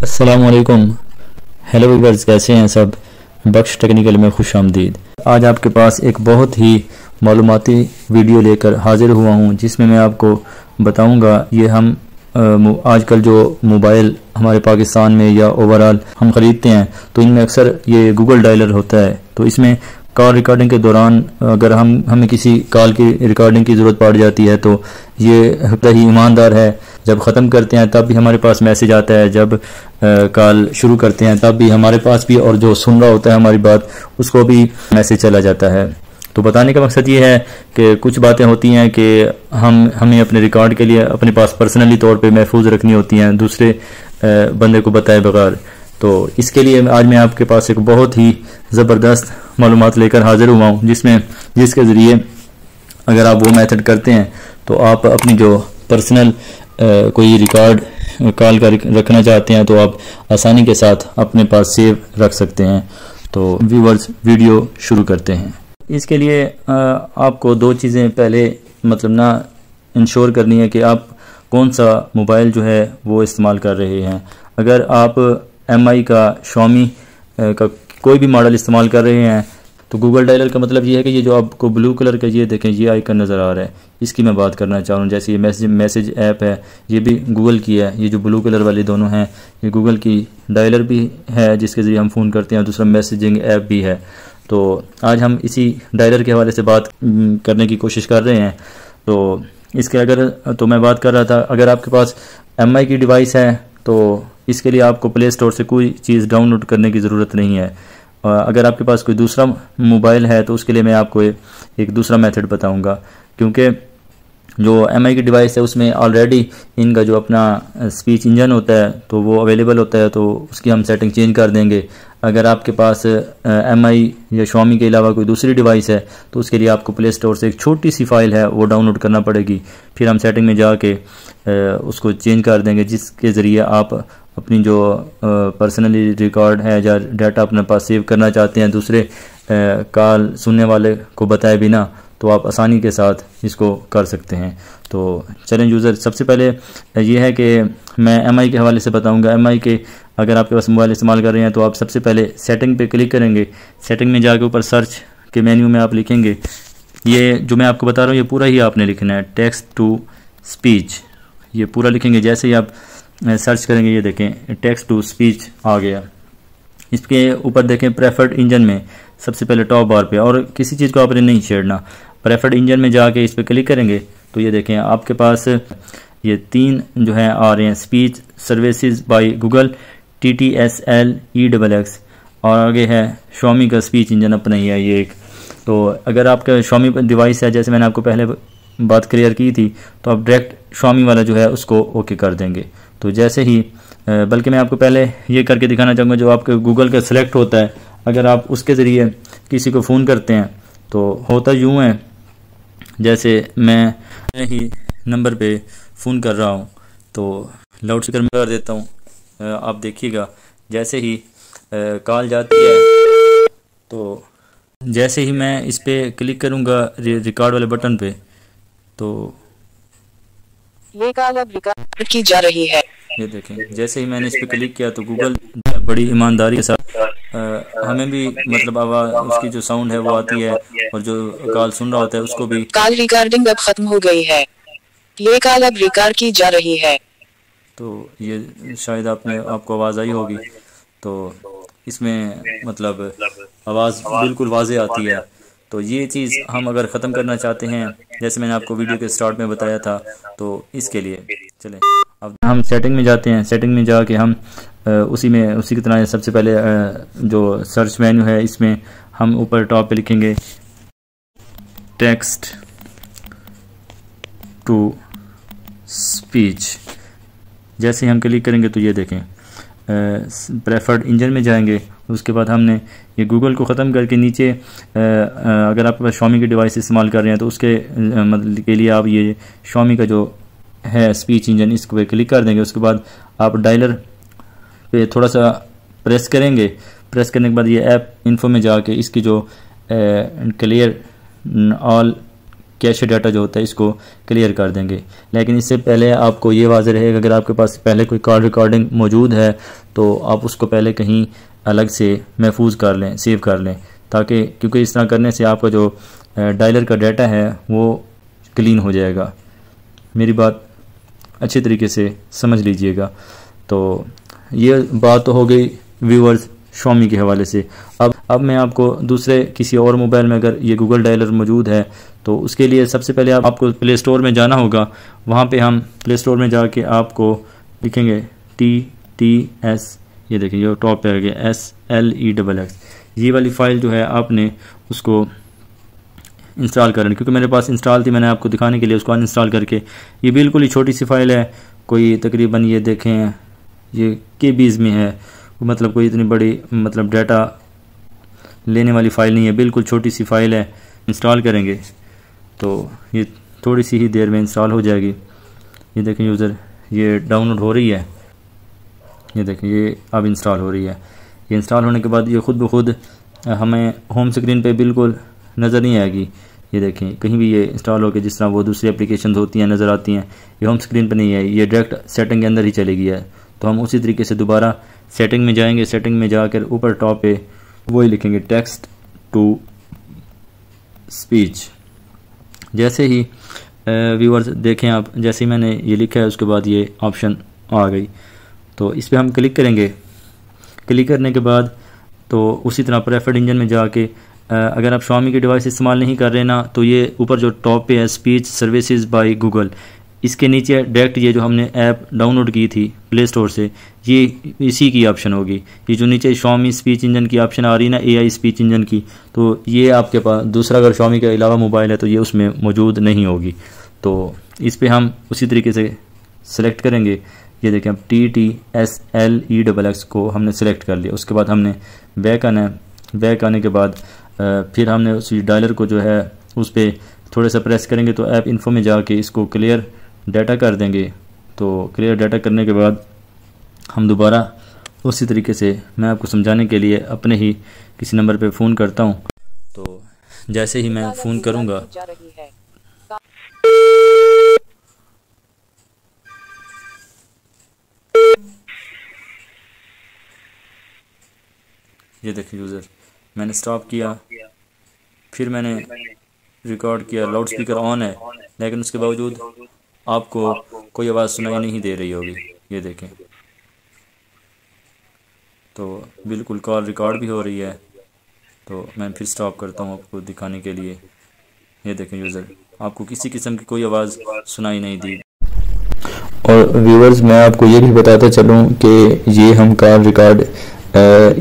अस्सलाम वालेकुम। Hello viewers, कैसे हैं सब। बख्श टेक्निकल में खुश आमदीद। आज आपके पास एक बहुत ही मालूमाती वीडियो लेकर हाजिर हुआ हूं, जिसमें मैं आपको बताऊंगा ये हम आजकल जो मोबाइल हमारे पाकिस्तान में या ओवरऑल हम ख़रीदते हैं तो इनमें अक्सर ये गूगल डायलर होता है। तो इसमें कॉल रिकॉर्डिंग के दौरान अगर हमें किसी कॉल की रिकॉर्डिंग की ज़रूरत पड़ जाती है तो ये ही ईमानदार है। जब ख़त्म करते हैं तब भी हमारे पास मैसेज आता है, जब कॉल शुरू करते हैं तब भी हमारे पास भी, और जो सुन रहा होता है हमारी बात उसको भी मैसेज चला जाता है। तो बताने का मकसद ये है कि कुछ बातें होती हैं कि हमें अपने रिकॉर्ड के लिए अपने पास पर्सनली तौर पे महफूज रखनी होती हैं, दूसरे बंदे को बताए बगैर। तो इसके लिए आज मैं आपके पास एक बहुत ही ज़बरदस्त मालूमात लेकर हाजिर हुआ हूँ, जिसके ज़रिए अगर आप वो मेथड करते हैं तो आप अपनी जो पर्सनल कोई रिकॉर्ड कॉल का रखना चाहते हैं तो आप आसानी के साथ अपने पास सेव रख सकते हैं। तो व्यूअर्स, वीडियो शुरू करते हैं। इसके लिए आपको दो चीज़ें पहले इंश्योर करनी है कि आप कौन सा मोबाइल जो है वो इस्तेमाल कर रहे हैं। अगर आप MI का, Xiaomi का कोई भी मॉडल इस्तेमाल कर रहे हैं तो गूगल डायलर का मतलब ये है कि ये जो आपको ब्लू कलर का ये देखें, ये आइकन नज़र आ रहा है, इसकी मैं बात करना चाह रहा हूँ। जैसे ये मैसेज ऐप है, ये भी गूगल की है। ये जो ब्लू कलर वाले दोनों हैं ये गूगल की डायलर भी है जिसके ज़रिए हम फ़ोन करते हैं, दूसरा मैसेजिंग ऐप भी है। तो आज हम इसी डायलर के हवाले से बात करने की कोशिश कर रहे हैं। तो इसके तो मैं बात कर रहा था, अगर आपके पास MI की डिवाइस है तो इसके लिए आपको प्ले स्टोर से कोई चीज़ डाउनलोड करने की ज़रूरत नहीं है। अगर आपके पास कोई दूसरा मोबाइल है तो उसके लिए मैं आपको एक दूसरा मेथड बताऊंगा, क्योंकि जो MI की डिवाइस है उसमें ऑलरेडी इनका जो अपना स्पीच इंजन होता है तो वो अवेलेबल होता है, तो उसकी हम सेटिंग चेंज कर देंगे। अगर आपके पास MI या Xiaomi के अलावा कोई दूसरी डिवाइस है तो उसके लिए आपको प्ले स्टोर से एक छोटी सी फाइल है वो डाउनलोड करना पड़ेगी। फिर हम सेटिंग में जाके उसको चेंज कर देंगे, जिसके ज़रिए आप अपनी जो पर्सनली रिकॉर्ड है या डाटा अपने पास सेव करना चाहते हैं दूसरे कॉल सुनने वाले को बताए बिना, तो आप आसानी के साथ इसको कर सकते हैं। तो चलें यूज़र, सबसे पहले ये है कि मैं MI के हवाले से बताऊंगा। MI के अगर आपके पास मोबाइल इस्तेमाल कर रहे हैं तो आप सबसे पहले सेटिंग पे क्लिक करेंगे। सेटिंग में जाके ऊपर सर्च के मेन्यू में आप लिखेंगे, ये जो मैं आपको बता रहा हूँ ये पूरा ही आपने लिखना है, टेक्स्ट टू स्पीच, ये पूरा लिखेंगे। जैसे ही आप सर्च करेंगे ये देखें टेक्स्ट टू स्पीच आ गया। इसके ऊपर देखें प्रेफर्ड इंजन में सबसे पहले टॉप बार पे, और किसी चीज़ को आपने नहीं छेड़ना, प्रेफर्ड इंजन में जाके इस पर क्लिक करेंगे तो ये देखें आपके पास ये 3 जो है आ रहे हैं, speech services by Google TTSL EXX, और आगे है Xiaomi का स्पीच इंजन अपना ही है ये एक। तो अगर आपका Xiaomi डिवाइस है, जैसे मैंने आपको पहले बात क्लियर की थी, तो आप डायरेक्ट Xiaomi वाला जो है उसको ओके कर देंगे। तो जैसे ही बल्कि मैं आपको पहले ये करके दिखाना चाहूँगा, जो आपके गूगल का सिलेक्ट होता है, अगर आप उसके ज़रिए किसी को फ़ोन करते हैं तो होता यूँ है, जैसे मैं ही नंबर पे फ़ोन कर रहा हूँ तो लाउड स्पीकर में कर देता हूँ। आप देखिएगा जैसे ही कॉल जाती है तो जैसे ही मैं इस पर क्लिक करूँगा रिकॉर्ड वाले बटन पे, तो ये कॉल अब रिकॉर्ड की जा रही है। ये देखें जैसे ही मैंने इस पर क्लिक किया तो गूगल बड़ी ईमानदारी के साथ हमें भी आवाज़ उसकी जो साउंड है वो आती है, और जो कॉल सुन रहा होता है उसको भी। कॉल रिकॉर्डिंग अब खत्म हो गई है, ये कॉल अब रिकॉर्ड की जा रही है। तो ये शायद आपको आवाज़ आई होगी। तो इसमें आवाज़ बिल्कुल वाज़े आती है। तो ये चीज़ हम अगर ख़त्म करना चाहते हैं, जैसे मैंने आपको वीडियो के स्टार्ट में बताया था, तो इसके लिए चलें अब हम सेटिंग में जाते हैं। सेटिंग में जाके हम उसी की तरह सबसे पहले जो सर्च मेन्यू है इसमें हम ऊपर टॉप पे लिखेंगे टेक्स्ट टू स्पीच। जैसे ही हम क्लिक करेंगे तो ये देखें प्रेफर्ड इंजन में जाएंगे। उसके बाद हमने ये गूगल को ख़त्म करके नीचे अगर आपके पास Xiaomi की डिवाइस इस्तेमाल कर रहे हैं तो उसके के लिए आप ये Xiaomi का जो है स्पीच इंजन, इसको पे क्लिक कर देंगे। उसके बाद आप डायलर पे थोड़ा सा प्रेस करेंगे। प्रेस करने के बाद ये ऐप इन्फो में जाके इसकी जो क्लियर ऑल कैश डाटा जो होता है इसको क्लियर कर देंगे। लेकिन इससे पहले आपको ये वाज़ेह रहेगा, अगर आपके पास पहले कोई कॉल रिकॉर्डिंग मौजूद है तो आप उसको पहले कहीं अलग से महफूज कर लें, सेव कर लें, ताकि क्योंकि इस तरह करने से आपका जो डायलर का डाटा है वो क्लीन हो जाएगा। मेरी बात अच्छे तरीके से समझ लीजिएगा। तो ये बात तो हो गई व्यूअर्स Xiaomi के हवाले से। अब मैं आपको दूसरे किसी और मोबाइल में अगर ये गूगल डायलर मौजूद है तो उसके लिए सबसे पहले आपको प्ले स्टोर में जाना होगा। वहाँ पे हम प्ले स्टोर में जाके आपको लिखेंगे TTS, ये देखिए ये टॉप पे आ गया SLEXX। ये वाली फ़ाइल जो है आपने उसको इंस्टॉल करनी, क्योंकि मेरे पास इंस्टॉल थी, मैंने आपको दिखाने के लिए उसको अनइंस्टॉल करके। ये बिल्कुल ही छोटी सी फ़ाइल है, कोई तकरीबन ये देखें ये KBs में है, मतलब कोई इतनी बड़ी मतलब डाटा लेने वाली फ़ाइल नहीं है, बिल्कुल छोटी सी फ़ाइल है। इंस्टॉल करेंगे तो ये थोड़ी सी ही देर में इंस्टॉल हो जाएगी। ये देखें यूज़र, ये डाउनलोड हो रही है, ये देखें ये अब इंस्टॉल हो रही है। ये इंस्टॉल होने के बाद ये ख़ुद ब खुद हमें होम स्क्रीन पे बिल्कुल नज़र नहीं आएगी। ये देखें कहीं भी ये इंस्टॉल होकर जिस तरह वो दूसरी एप्लीकेशन होती हैं नज़र आती हैं, ये होम स्क्रीन पे नहीं है, ये डायरेक्ट सेटिंग के अंदर ही चली गई है। तो हम उसी तरीके से दोबारा सेटिंग में जाएंगे। सेटिंग में जाकर ऊपर टॉप पे वही लिखेंगे टेक्स्ट टू स्पीच। जैसे ही व्यूअर्स देखें आप, जैसे ही मैंने ये लिखा है उसके बाद ये ऑप्शन आ गई, तो इस पर हम क्लिक करेंगे। क्लिक करने के बाद तो उसी तरह प्रेफर्ड इंजन में जाके अगर आप Xiaomi की डिवाइस इस्तेमाल नहीं कर रहे ना, तो ये ऊपर जो टॉप पे है स्पीच सर्विसेज बाय गूगल, इसके नीचे डायरेक्ट ये जो हमने ऐप डाउनलोड की थी प्ले स्टोर से, ये इसी की ऑप्शन होगी। ये जो नीचे Xiaomi स्पीच इंजन की ऑप्शन आ रही है ना, AI स्पीच इंजन की, तो ये आपके पास दूसरा अगर Xiaomi के अलावा मोबाइल है तो ये उसमें मौजूद नहीं होगी। तो इस पर हम उसी तरीके से सिलेक्ट करेंगे। ये देखें अब TTSLEXX को हमने सेलेक्ट कर लिया। उसके बाद हमने बैक आना है। बैक आने के बाद फिर हमने उसी डायलर को जो है उस पर थोड़ा सा प्रेस करेंगे तो ऐप इन्फो में जाके इसको क्लियर डाटा कर देंगे। तो क्लियर डाटा करने के बाद हम दोबारा उसी तरीके से मैं आपको समझाने के लिए अपने ही किसी नंबर पे फ़ोन करता हूँ। तो जैसे ही मैं फ़ोन करूँगा ये देखिए यूज़र, मैंने स्टॉप किया, फिर मैंने रिकॉर्ड किया, लाउड स्पीकर ऑन है, लेकिन उसके बावजूद आपको कोई आवाज़ सुनाई नहीं दे रही होगी। ये देखें, तो बिल्कुल कॉल रिकॉर्ड भी हो रही है। तो मैं फिर स्टॉप करता हूँ आपको दिखाने के लिए। ये देखें यूज़र, आपको किसी किस्म की कोई आवाज़ सुनाई नहीं दी। और व्यूअर्स मैं आपको ये भी बताता चलूँ कि ये हम कॉल रिकॉर्ड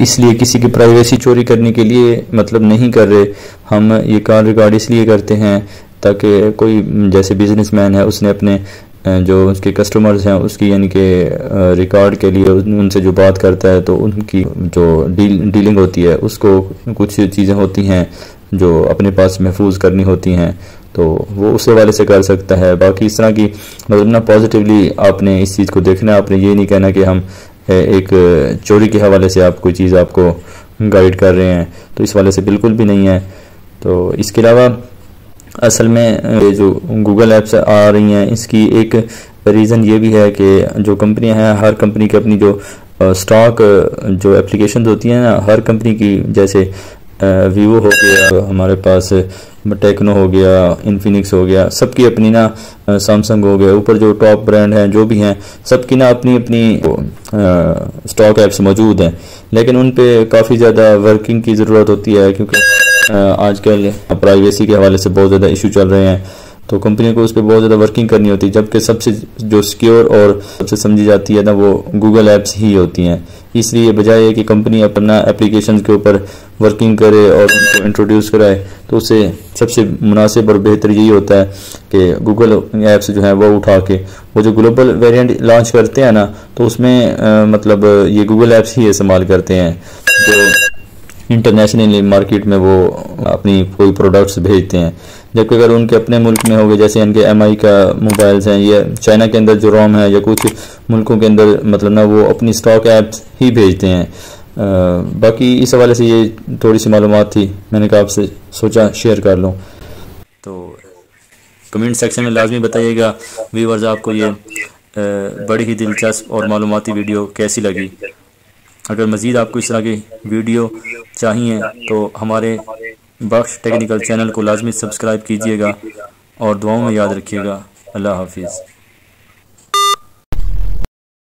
इसलिए किसी की प्राइवेसी चोरी करने के लिए मतलब नहीं कर रहे। हम ये कॉल रिकॉर्ड इसलिए करते हैं ताकि कोई जैसे बिजनेसमैन है, उसने अपने जो उसके कस्टमर्स हैं उसकी यानी कि रिकॉर्ड के लिए उनसे जो बात करता है तो उनकी जो डीलिंग होती है उसको कुछ चीज़ें होती हैं जो अपने पास महफूज करनी होती हैं, तो वो उस हवाले से कर सकता है। बाकी इस तरह की मतलब ना पॉजिटिवली आपने इस चीज़ को देखना है। आपने ये नहीं कहना कि हम एक चोरी के हवाले से आप कोई चीज़ आपको गाइड कर रहे हैं, तो इस वाले से बिल्कुल भी नहीं है। तो इसके अलावा असल में जो गूगल ऐप्स आ रही हैं इसकी एक रीज़न ये भी है कि जो कंपनियां हैं, हर कंपनी की अपनी जो स्टॉक जो एप्लीकेशन होती हैं ना, हर कंपनी की, जैसे वीवो हो गया, हमारे पास टेक्नो हो गया, इन्फिनिक्स हो गया, सबकी अपनी ना, सैमसंग हो गया, ऊपर जो टॉप ब्रांड हैं जो भी हैं सबकी ना अपनी अपनी स्टॉक ऐप्स मौजूद हैं। लेकिन उन पे काफ़ी ज़्यादा वर्किंग की ज़रूरत होती है, क्योंकि आजकल प्राइवेसी के हवाले से बहुत ज़्यादा इशू चल रहे हैं, तो कंपनी को उस पर बहुत ज़्यादा वर्किंग करनी होती है। जबकि सबसे जो सिक्योर और सबसे समझी जाती है ना वो गूगल ऐप्स ही होती हैं। इसलिए बजाय है कि कंपनी अपना एप्लीकेशन के ऊपर वर्किंग करे और उनको इंट्रोड्यूस कराए, तो उससे सबसे मुनासिब और बेहतर यही होता है कि गूगल ऐप्स जो है वो उठा के वो जो ग्लोबल वेरिएंट लॉन्च करते हैं ना, तो उसमें मतलब ये गूगल ऐप्स ही इस्तेमाल करते हैं जो इंटरनेशनल मार्केट में वो अपनी कोई प्रोडक्ट्स भेजते हैं। जबकि अगर उनके अपने मुल्क में हो गए, जैसे इनके MI का मोबाइल्स हैं, ये चाइना के अंदर जो रोम है या कुछ मुल्कों के अंदर मतलब ना वो अपनी स्टॉक ऐप्स ही भेजते हैं। बाकी इस हवाले से ये थोड़ी सी मालूमात थी, मैंने कहा आपसे सोचा शेयर कर लूँ। तो कमेंट सेक्शन में लाजमी बताइएगा व्यूअर्स आपको ये बड़ी ही दिलचस्प और मालूमाती वीडियो कैसी लगी। अगर मज़ीद आपको इस तरह की वीडियो चाहिए तो हमारे बख्श टेक्निकल चैनल को लाजमी सब्सक्राइब कीजिएगा और दुआओं में याद रखिएगा। अल्लाह हाफिज़।